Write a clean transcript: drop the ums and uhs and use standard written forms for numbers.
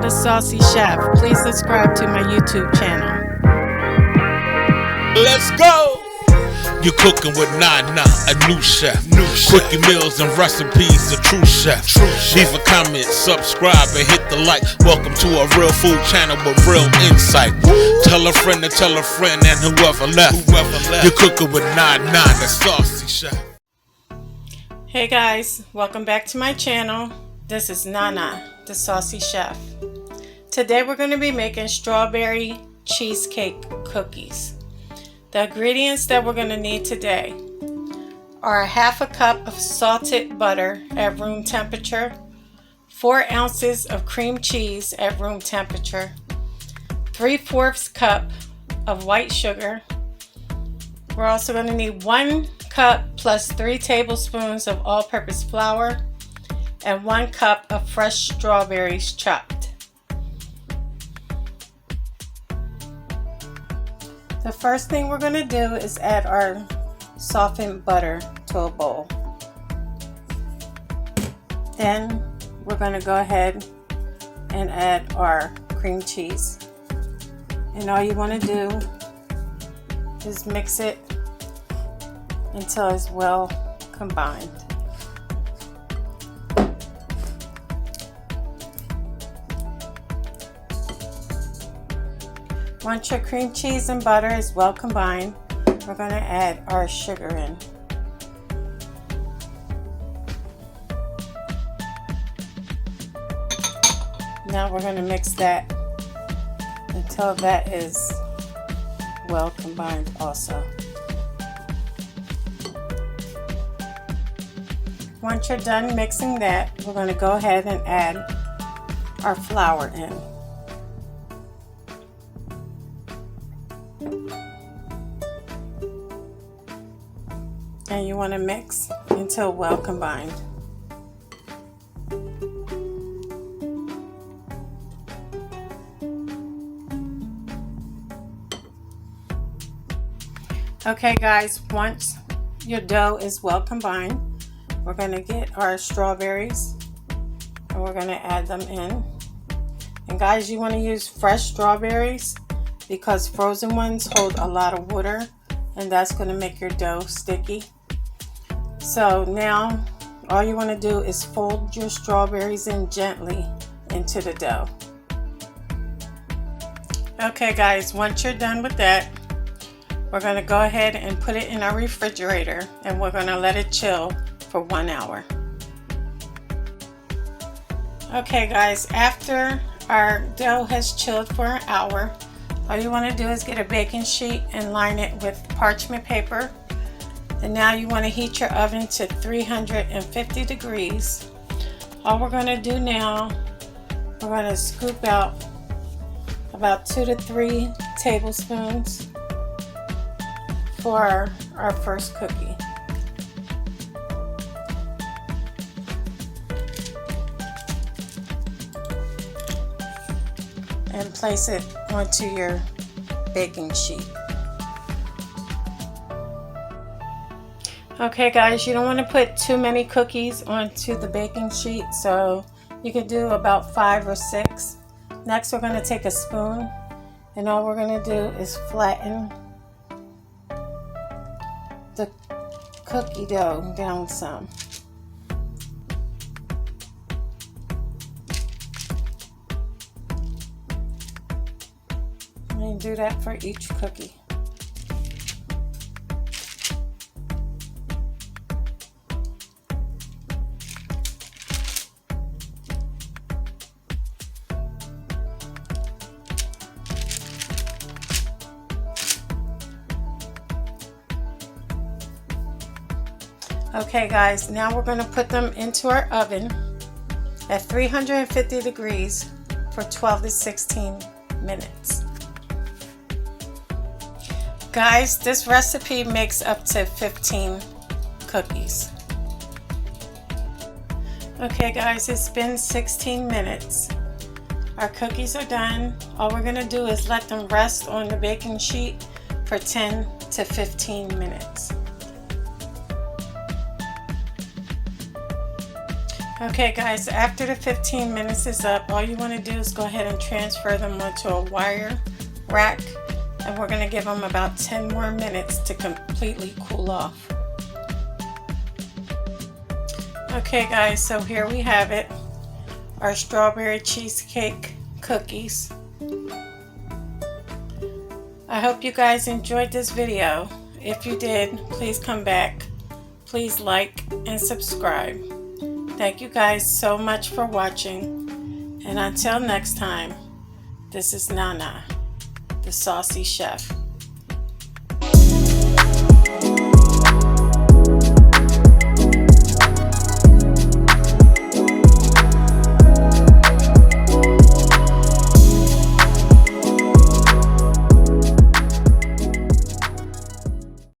the Saucy Chef. Please subscribe to my YouTube channel. Let's go! You're cooking with Nana, a new chef. Quickie meals and recipes, a true chef. Leave a comment, subscribe, and hit the like. Welcome to a real food channel with real insight. Tell a friend to tell a friend and whoever left. You're cooking with Nana, the Saucy Chef. Hey guys, welcome back to my channel. This is Nana, the Saucy Chef. Today we're going to be making strawberry cheesecake cookies. The ingredients that we're going to need today are a half a cup of salted butter at room temperature, 4 ounces of cream cheese at room temperature, 3/4 cup of white sugar. We're also going to need 1 cup plus 3 tablespoons of all-purpose flour and 1 cup of fresh strawberries chopped. The first thing we're going to do is add our softened butter to a bowl. Then we're going to go ahead and add our cream cheese. And all you want to do is mix it until it's well combined. Once your cream cheese and butter is well combined, we're going to add our sugar in. Now we're going to mix that until that is well combined also. Once you're done mixing that, we're going to go ahead and add our flour in. And you want to mix until well combined. Okay guys, once your dough is well combined, we're going to get our strawberries and we're going to add them in. And guys, you want to use fresh strawberries because frozen ones hold a lot of water and that's going to make your dough sticky. So now all you want to do is fold your strawberries in gently into the dough. Okay guys, once you're done with that, we're going to go ahead and put it in our refrigerator and we're going to let it chill for 1 hour. Okay guys, after our dough has chilled for an hour, all you want to do is get a baking sheet and line it with parchment paper. And now you want to heat your oven to 350 degrees. All we're going to do now, we're going to scoop out about 2 to 3 tablespoons for our first cookie. And place it onto your baking sheet. Okay guys, you don't want to put too many cookies onto the baking sheet, so you can do about 5 or 6. Next we're going to take a spoon and all we're going to do is flatten the cookie dough down some. And do that for each cookie. Okay guys, now we're going to put them into our oven at 350 degrees for 12 to 16 minutes. Guys, this recipe makes up to 15 cookies. Okay guys, it's been 16 minutes. Our cookies are done. All we're going to do is let them rest on the baking sheet for 10 to 15 minutes. Okay guys, after the 15 minutes is up, all you want to do is go ahead and transfer them onto a wire rack, and we're going to give them about 10 more minutes to completely cool off. Okay guys, so here we have it, our strawberry cheesecake cookies. I hope you guys enjoyed this video. If you did, please come back. Please like and subscribe. Thank you guys so much for watching. And until next time, this is Nana, the Saucy Chef.